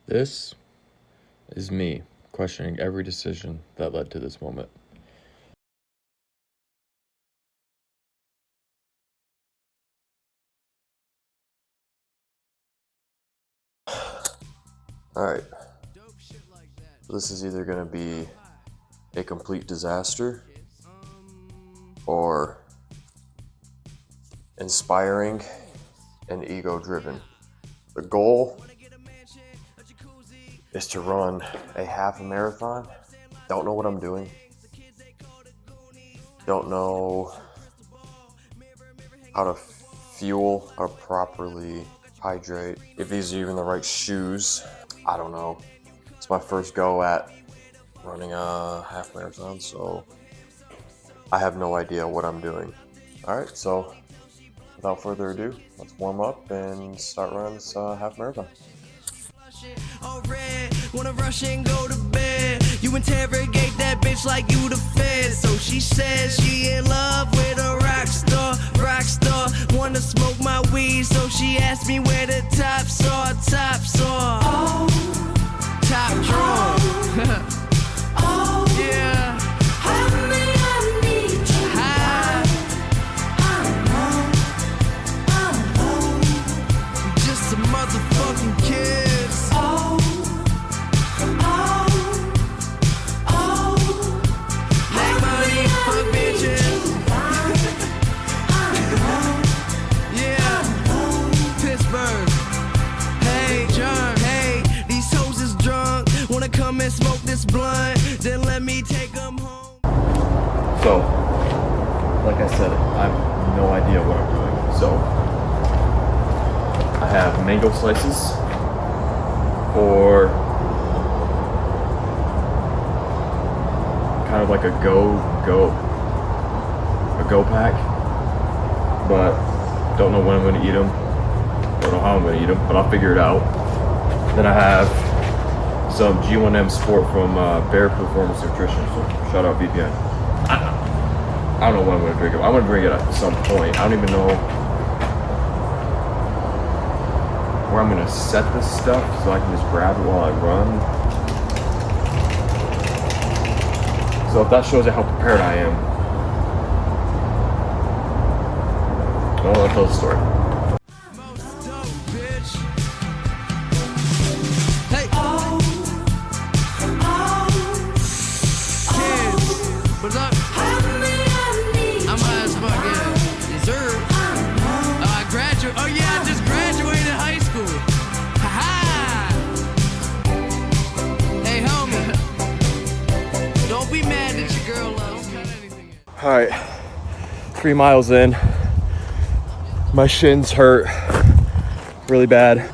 This is me questioning every decision that led to this moment. Alright, this is either going to be a complete disaster or inspiring and ego-driven. The goal is to run a half a marathon. Don't know what I'm doing. Don't know how to fuel, how to properly hydrate. If these are even the right shoes, I don't know. It's my first go at running a half marathon, so I have no idea what I'm doing. All right, so without further ado, let's warm up and start running this half marathon. Wanna rush and go to bed. You interrogate that bitch like you the fed. So she says she in love with a rock star. Wanna smoke my weed, so she asked me where the tops are. Oh, top drawer. Oh, yeah. Honey, I need you. I'm just a motherfucking kiss. Make money, fuck bitches. Yeah, Pittsburgh. Hey, John, hey, these hoes is drunk. Wanna come and smoke this blunt, then let me take them home. So, like I said, I have no idea what I'm doing. So, I have mango slices for kind of like a go pack, but don't know when I'm going to eat them. Don't know how I'm going to eat them, but I'll figure it out. Then I have some G1M Sport from Bear Performance Nutrition. So shout out VPN. I don't know when I'm going to drink it. I'm going to drink it at some point. I don't even know where I'm going to set this stuff so I can just grab it while I run. So if that shows you how prepared I am, well, that tells the story. Hey. Kids, what's up? I'm high as fuck, yeah. Dessert. I graduated. Oh yeah, I just graduated high school. Ha Hey homie, don't be mad that your girl loves. All right, 3 miles in. My shins hurt really bad.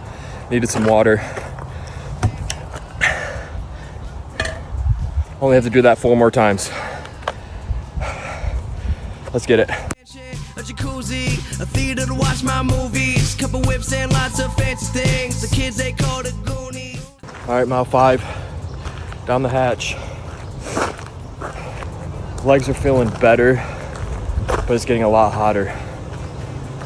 Needed some water. Only have to do that 4 more times. Let's get it. A jacuzzi, a theater to watch my movies, couple whips and lots of fancy things. The kids they call the Goonies. All right, mile 5, down the hatch. Legs are feeling better, but it's getting a lot hotter.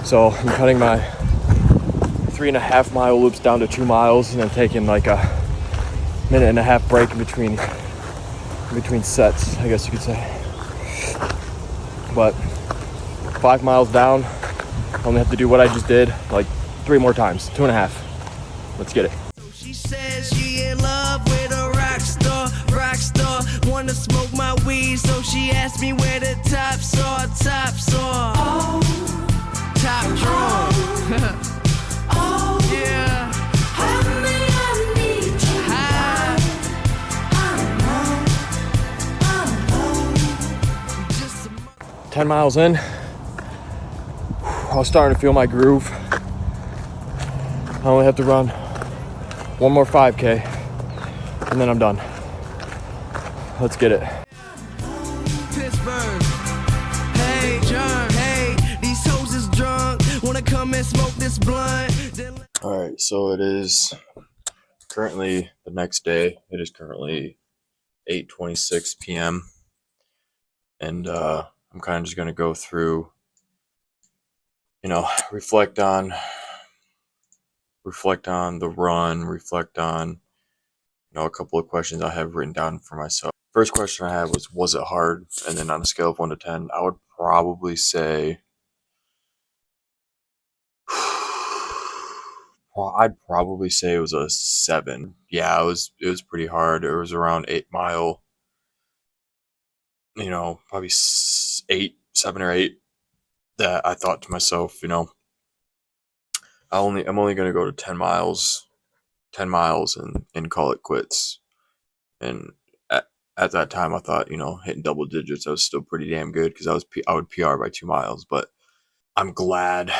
So I'm cutting my 3.5 mile loops down to 2 miles, and then taking like a 1.5 minute break in between sets, I guess you could say. But 5 miles down, I only have to do what I just did like 3 more times, 2.5. Let's get it. She says she in love with a rock star. Wanna smoke my weed, so she asked me where the tops are. Oh, top drawer. Oh, yeah. Honey, I need you. 10 miles in, I was starting to feel my groove. I only have to run 1 more 5K, and then I'm done. Let's get it. Pittsburgh. Hey, John, hey, these hoes is drunk. Wanna come and smoke this blunt. All right, so it is currently the next day. It is currently 8:26 p.m. And I'm kind of just going to go through, reflect on the run, reflect on a couple of questions I have written down for myself. First question I had was it hard? And then on a scale of 1 to 10, I would probably say, well, I'd probably say it was a 7. Yeah, it was pretty hard. It was around 8 mile, probably 8, 7 or 8, that I thought to myself, I'm only gonna go to 10 miles and call it quits. And at that time, I thought, hitting double digits, I was still pretty damn good because I would PR by 2 miles. But I'm glad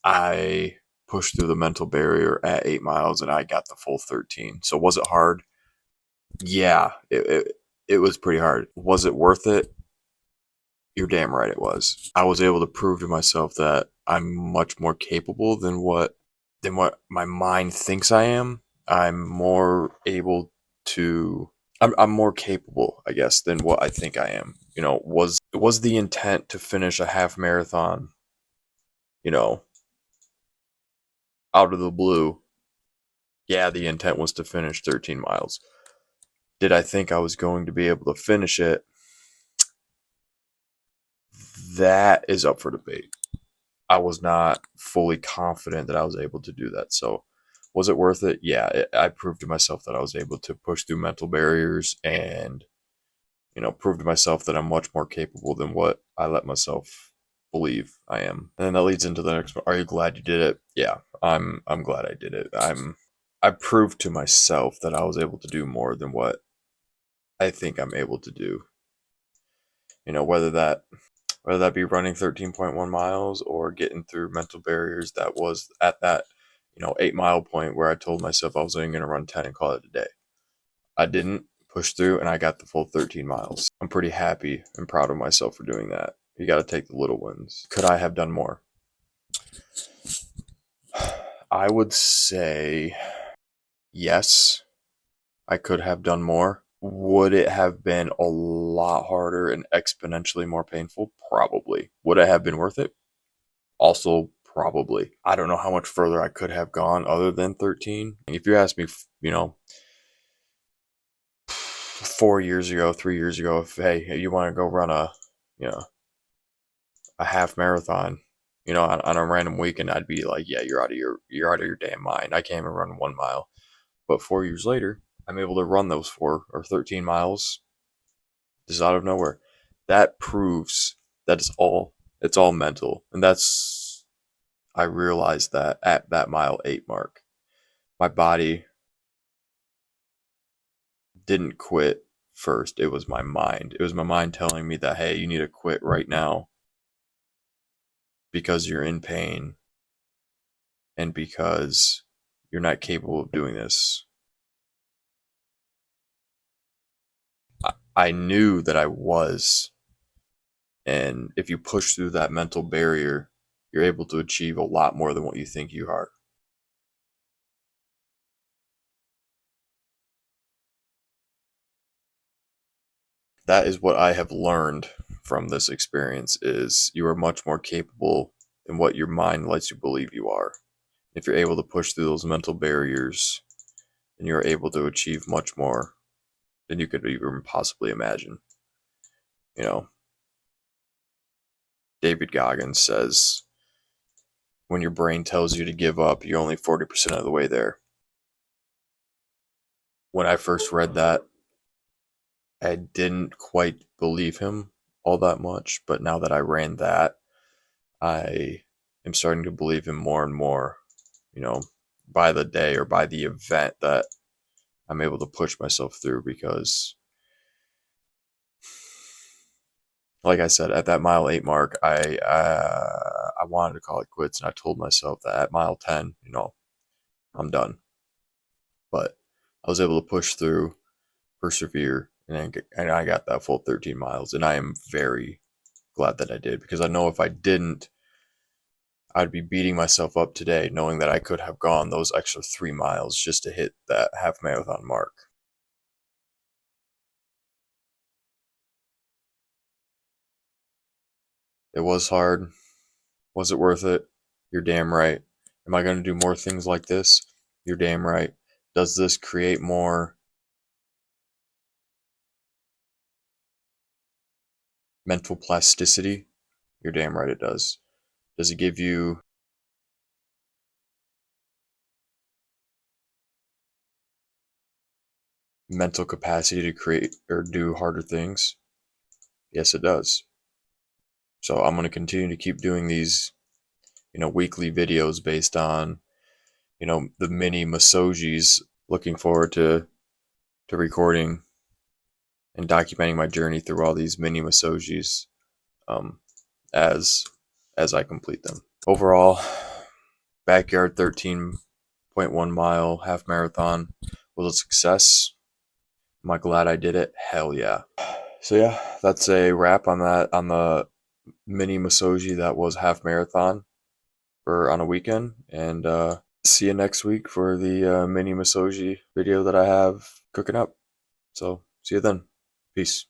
I pushed through the mental barrier at 8 miles and I got the full 13. So was it hard? Yeah, it was pretty hard. Was it worth it? You're damn right it was. I was able to prove to myself that I'm much more capable than what my mind thinks I am. I'm more able to I'm more capable, I guess, than what I think I am. Was the intent to finish a half marathon, you know, out of the blue? Yeah, the intent was to finish 13 miles. Did I think I was going to be able to finish it? That is up for debate. I was not fully confident that I was able to do that. So, was it worth it? Yeah, I proved to myself that I was able to push through mental barriers and, prove to myself that I'm much more capable than what I let myself believe I am. And then that leads into the next one. Are you glad you did it? Yeah, I'm glad I did it. I proved to myself that I was able to do more than what I think I'm able to do. Whether that be running 13.1 miles or getting through mental barriers, that was at that 8 mile point where I told myself I was only going to run 10 and call it a day. I didn't push through and I got the full 13 miles. I'm pretty happy and proud of myself for doing that. You got to take the little wins. Could I have done more? I would say yes, I could have done more. Would it have been a lot harder and exponentially more painful? Probably. Would it have been worth it? Also, probably. I don't know how much further I could have gone other than 13. If you ask me, 4 years ago, 3 years ago, if, hey, you want to go run a half marathon, on a random weekend, I'd be like, yeah, you're out of your damn mind. I can't even run 1 mile. But 4 years later, I'm able to run those 4 or 13 miles just out of nowhere. That proves that it's all mental. And I realized that at that mile 8 mark, my body didn't quit first. It was my mind. It was my mind telling me that, hey, you need to quit right now because you're in pain and because you're not capable of doing this. I knew that I was. And if you push through that mental barrier, you're able to achieve a lot more than what you think you are. That is what I have learned from this experience is you are much more capable than what your mind lets you believe you are. If you're able to push through those mental barriers, then you're able to achieve much more than you could even possibly imagine. David Goggins says, when your brain tells you to give up, you're only 40% of the way there. When I first read that, I didn't quite believe him all that much, but now that I ran that, I am starting to believe him more and more, by the day or by the event that I'm able to push myself through because, like I said, at that mile 8 mark, I wanted to call it quits, and I told myself that at mile 10, I'm done. But I was able to push through, persevere, and I got that full 13 miles, and I am very glad that I did because I know if I didn't, I'd be beating myself up today knowing that I could have gone those extra 3 miles just to hit that half marathon mark. It was hard. Was it worth it? You're damn right. Am I going to do more things like this? You're damn right. Does this create more mental plasticity? You're damn right it does. Does it give you mental capacity to create or do harder things? Yes, it does. So I'm going to continue to keep doing these, weekly videos based on, the mini Masojis. Looking forward to recording and documenting my journey through all these mini Masojis um, as I complete them. Overall, backyard 13.1 mile half marathon was a success. Am I glad I did it? Hell yeah. So yeah, that's a wrap on the mini Masoji that was half marathon for on a weekend. And see you next week for the mini Masoji video that I have cooking up. So see you then. Peace.